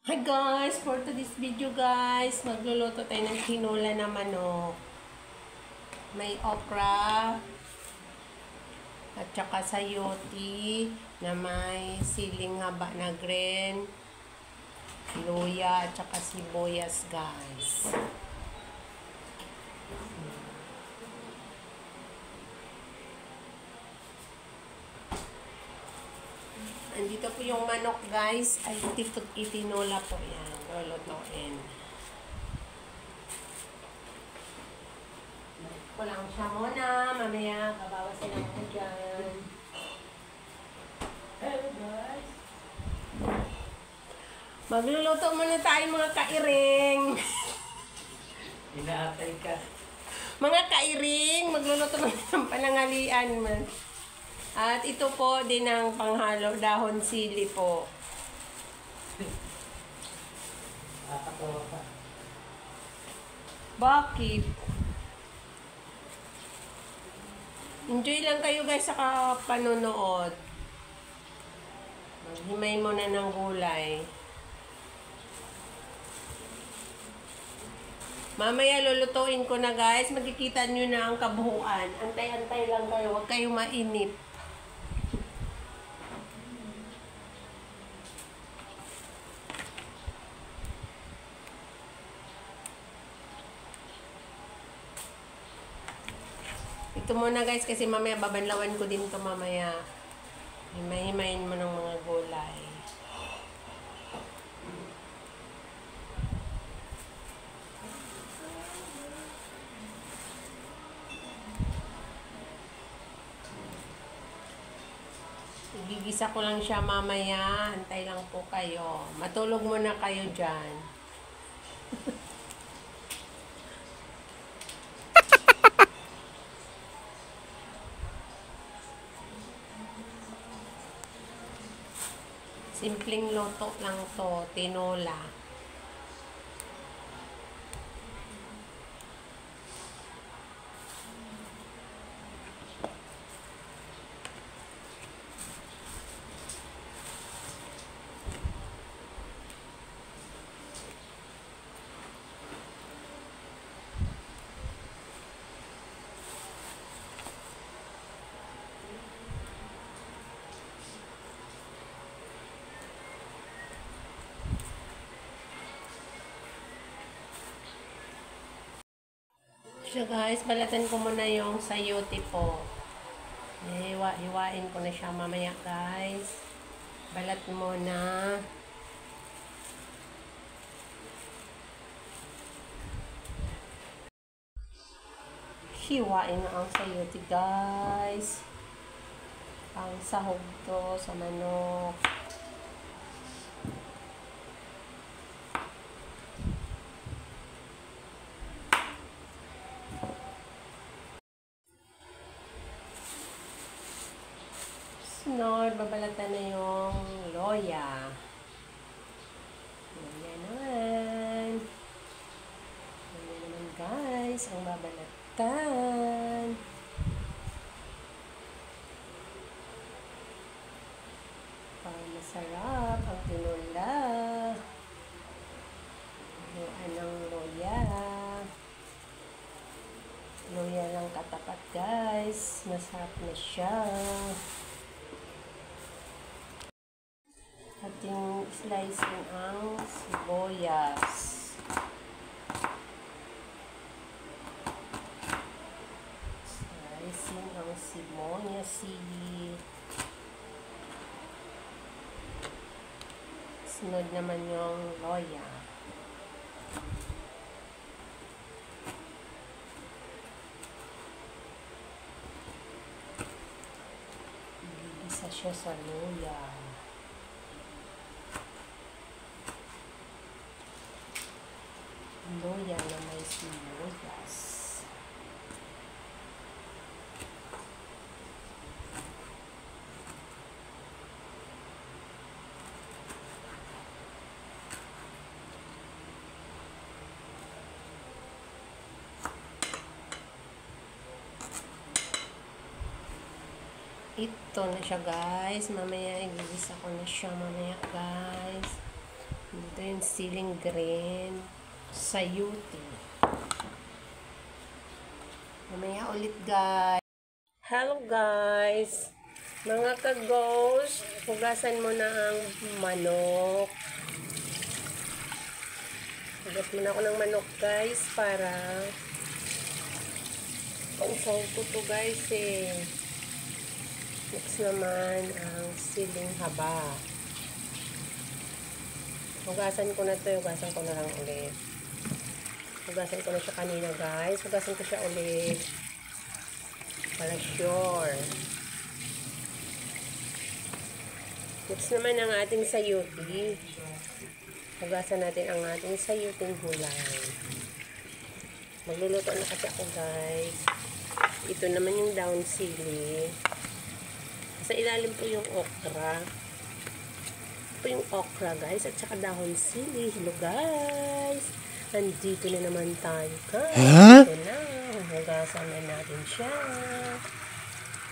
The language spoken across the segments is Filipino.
Hi guys! For today's video guys, magluluto tayo ng tinola na manok. May okra at saka sayote na may siling haba na green, luya at saka sibuyas guys. Andito po yung manok guys, ay itinola po yan, lulutuin. Ko lang siya muna, mamaya kabawasin lang ko dyan. Hello guys! Magluluto muna tayo mga kairing. Inaatay ka. Mga kairing, magluluto muna ng panangalian man. At ito po din ang panghalo, dahon sili po. Nakakatawa ka. Bakit? Enjoy lang kayo guys sa panonood. Maghimay mo na ng gulay. Mamaya lulutuin ko na guys. Magkikita nyo na ang kabuuan. Antay-antay lang kayo. Huwag kayo mainip. Ito muna guys kasi mamaya babanlawan ko din to mamaya. Himay-himayin mo ng mga gulay. Igigisa ko lang siya mamaya. Antay lang po kayo. Matulog muna kayo dyan. Simpleng loto lang to, tinola. So guys, balatan ko muna yung sayote po. Hiwain ko na siya mamaya guys. Balat muna. Hiwain na ang sayote guys. Ang sahog to sa manok. Sunod, babalatan na yung loya. Loya naman. Loya naman guys, ang babalatan. Para masarap ang tinola. Luan ng loya. Loya lang katapat guys. Masarap na siya. Ating slicing ang sibuyas. Slicing ang sibuyas sili. Sunod naman yung loya. Igigisa siya sa loya. Loya na may sibuyas. Ito na siya guys. Mamaya igigisa ko na siya mamaya guys. Dito yung siling green, sayuti. Mamaya ulit guys. Hello guys! Mga kagos, hugasan mo na ang manok. Hugas mo na ako ng manok guys para pausaw ko to guys eh. Next naman ang siling haba. Hugasan ko na to, hugasan ko na lang ulit. Hugasan ko na siya kanina guys. Hugasan ko siya ulit. Para sure. Next naman ang ating sayuti. Hugasan natin ang ating sayuting gulay. Magluluto na kasi ako guys. Ito naman yung down sili. Sa ilalim po yung okra. Ito yung okra guys. At saka dahon sili. Hello guys. Andito na naman tayo guys. Ito na. Hugasan na natin siya.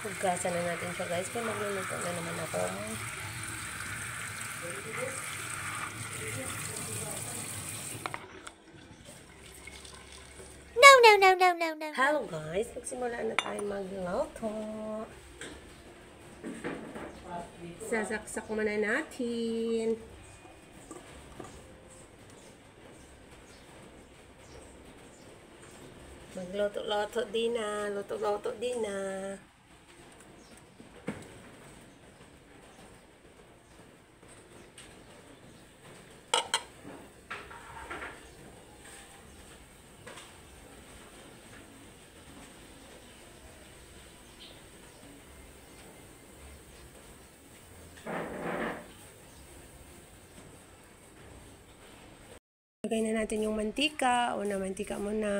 Hugasan na natin siya guys. Kaya magluluto na naman ako. No. Hello guys, magsimula na tayo magluto. Sasaksak muna natin. Magluto-luto din na. Luto-luto din na. Lagay na natin yung mantika. Una, mantika muna.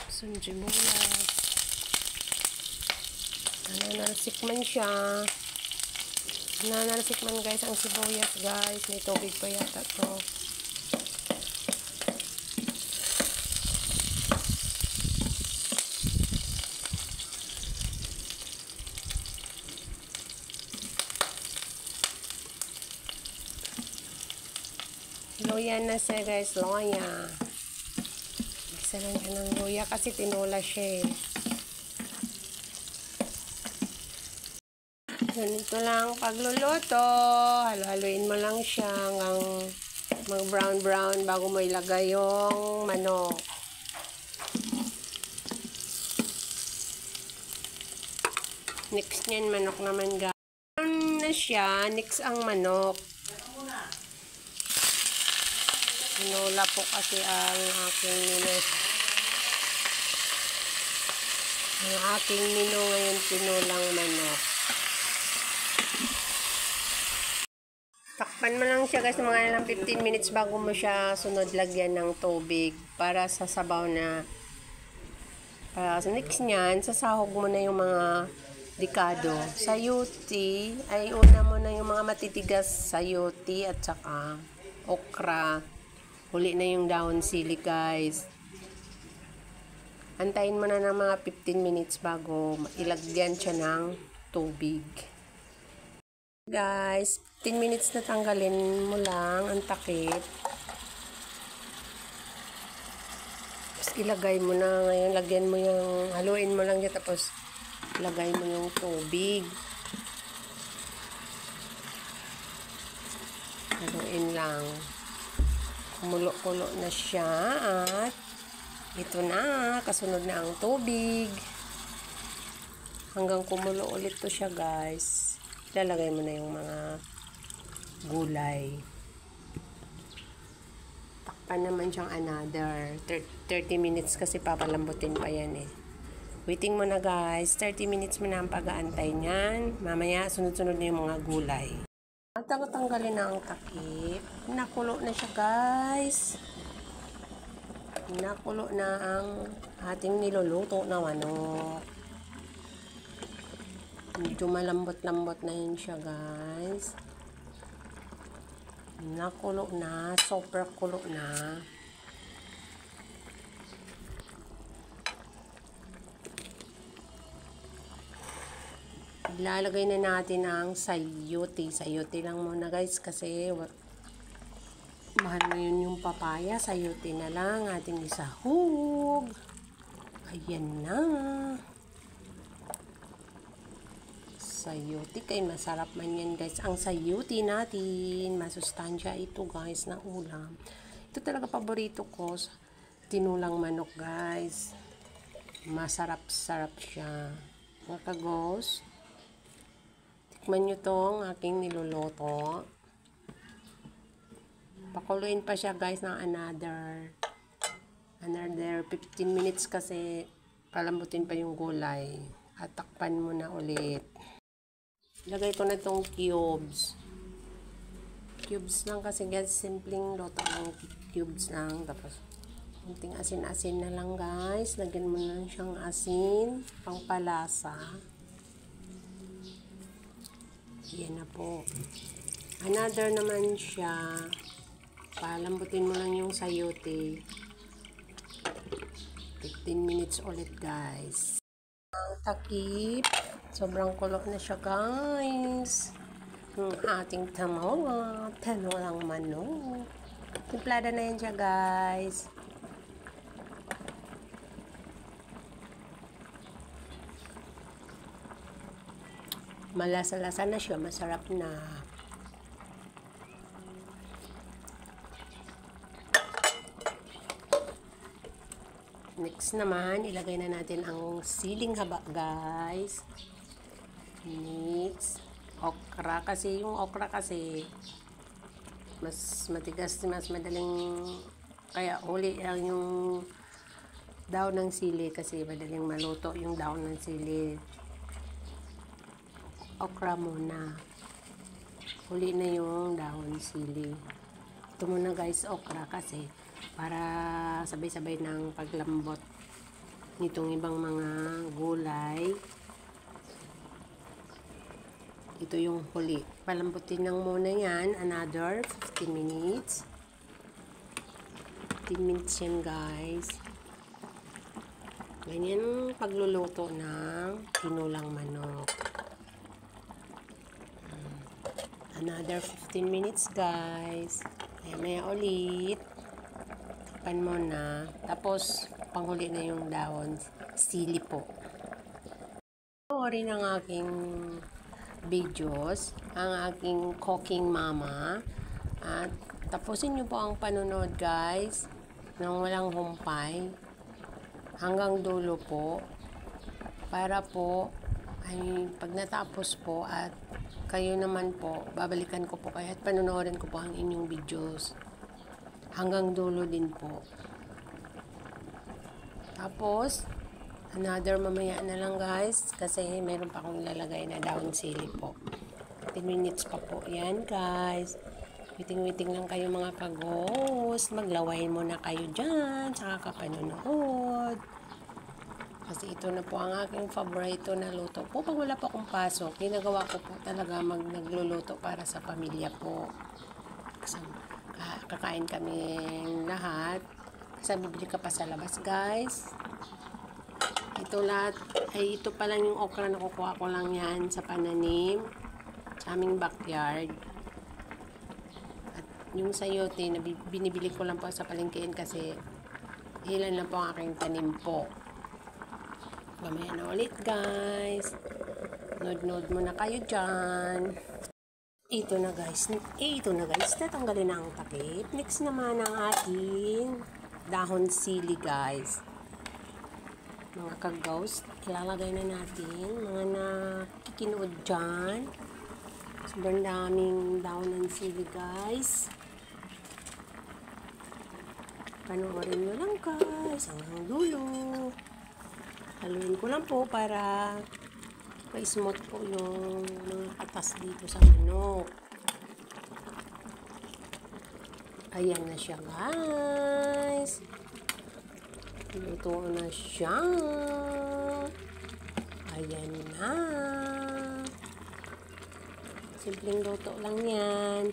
Sunjimulas. Nananalsik man siya. Nananalsik man guys ang sibuyas guys. May tubig pa yata to. Loya na siya guys, loya. Isa lang siya ng loya kasi tinula siya eh. Ganito lang pagluluto. Halo-haluin mo lang siya hanggang mag-brown-brown bago mo ilagay yung manok. Next niyan, manok naman guys. Brown na siya, next ang manok. Tinula po kasi ang aking menu. Ang aking menu ngayon, tinulang manok. Takpan mo lang siya guys, mga ilang 15 minutes bago mo siya sunod lagyan ng tubig para sa sabaw na. Para sa next niyan, sasahog mo na yung mga dikado. Sayuti, ay una mo na yung mga matitigas sayuti at saka okra. Huli na yung dahon sili guys. Antayin mo na ng mga 15 minutes bago ilagyan siya ng tubig. Guys, 10 minutes na tanggalin mo lang ang takip. Tapos ilagay mo na ngayon. Lagyan mo yung, haluin mo lang yan tapos ilagay mo yung tubig. Haluin lang. Kumulo-kulo na siya at ito na, kasunod na ang tubig. Hanggang kumulo ulit to siya guys. Ilalagay mo na yung mga gulay. Takpan naman siyang another 30 minutes kasi papalambutin pa yan eh. Waiting mo na guys. 30 minutes mo na ang pag-aantay niyan. Mamaya sunod-sunod na yung mga gulay. At tanggalin na ang takip. Nakulo na siya guys. Nakulo na ang ating niluluto na manok. Medyo malambot-lambot na yun siya guys. Nakulo na. Super kulo na. Ilalagay na natin ang sayote. Sayote lang muna guys kasi mahal mo yun yung papaya. Sayote na lang ating isahog. Ayan na. Sayote kay masarap man yan guys. Ang sayote natin. Masustansya ito guys na ulam. Ito talaga paborito ko. Tinulang manok guys. Masarap-sarap siya. Mga kagos. Tikman nyo tong aking niluluto. Pakuluin pa siya guys ng another 15 minutes kasi palambutin pa yung gulay. At takpan mo na ulit. Lagay ko na tong cubes. Cubes lang kasi guys. Simpleng luto ng cubes lang. Tapos kunting asin-asin na lang guys. Lagyan mo na siyang asin. Pangpalasa. Yan na po. Another naman siya. Palambutin mo lang yung sayote. 15 minutes ulit guys. Ang takip. Sobrang kulok na siya guys. Yung ating tinulang manok. Timplada na yan siya guys. Malasa-lasa na siya. Masarap na. Next naman, ilagay na natin ang siling haba guys. Mix. Okra kasi. Yung okra kasi mas matigas, mas madaling kaya uli lang yung daon ng sili kasi madaling maluto yung daon ng sili. Okra muna. Huli na yung dahon sili. Ito muna guys, okra kasi para sabay-sabay ng paglambot nitong ibang mga gulay. Ito yung huli. Palambutin lang muna yan. Another 15 minutes. 15 minutes yan guys. Ganyan pagluluto ng tinulang manok. Another 15 minutes guys. Maya ulit. Takpan mo na. Tapos panghuli na yung dahon sili po. Sorry ng aking videos. Ang aking cooking mama. At tapusin nyo po ang panonood guys. Nang walang humpay. Hanggang dulo po. Para po ay pag natapos po at kayo naman po, babalikan ko po kayo at panonoodin ko po ang inyong videos. Hanggang dulo din po. Tapos, another mamaya na lang guys. Kasi meron pa akong ilalagay na daon sili po. 10 minutes pa po. Yan guys. Witing-witing lang kayo mga kagos. Maglawain muna kayo dyan. Saka kapanonood. Kasi ito na po ang aking favorito na luto po. Pag wala po akong pasok, ginagawa ko po talaga nagluluto para sa pamilya po. Kasi kakain kami lahat. Kasi bibili ka pa sa labas guys. Ito lahat, ay ito pa lang yung okra na kukuha ko lang yan sa pananim. Sa aming backyard. At yung sayote, na binibili ko lang po sa palengkean kasi ilan lang po ang aking tanim po. Mamaya na ulit guys. Nod-nod muna kayo dyan. Ito na guys. Tatanggalin na ang takip. Next naman ang ating dahon sili guys. Mga kagaws. Ilalagay na natin. Mga nakikinood dyan. Sobrang daming dahon ng sili guys. Panoorin nyo lang guys. Hanggang dulo. Haluin ko lang po para ma-smooth po yung mga katas dito sa manok. Ayan na siya guys. Luto na siya. Ayan na. Simpleng luto lang yan.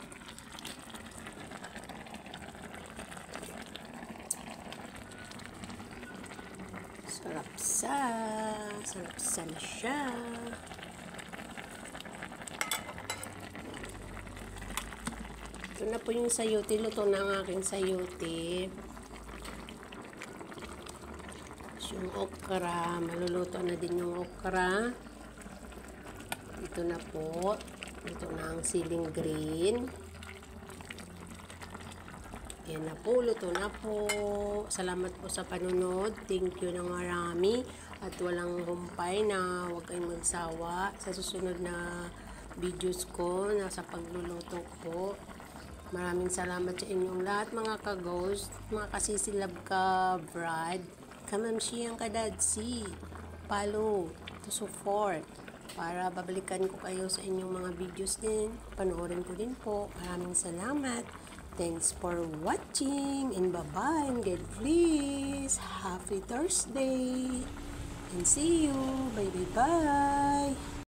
Sarap na siya. Ito na po yung sayote. Luto na ang aking sayote. Yung okra. Maluluto na din yung okra. Ito na po. Ito na ang siling green. Yan na po. Luto na po. Salamat po sa panunod. Thank you ng marami. At walang humpay na huwag kayong magsawa sa susunod na videos ko na sa pagluluto ko. Maraming salamat sa inyong lahat mga ka-ghost, mga kasisilab ka Brad, kamamshi ang kadadsi, follow to support para babalikan ko kayo sa inyong mga videos din. Panoorin ko din po. Maraming salamat. Thanks for watching and bye-bye and God bless. Happy Thursday and see you. Bye-bye.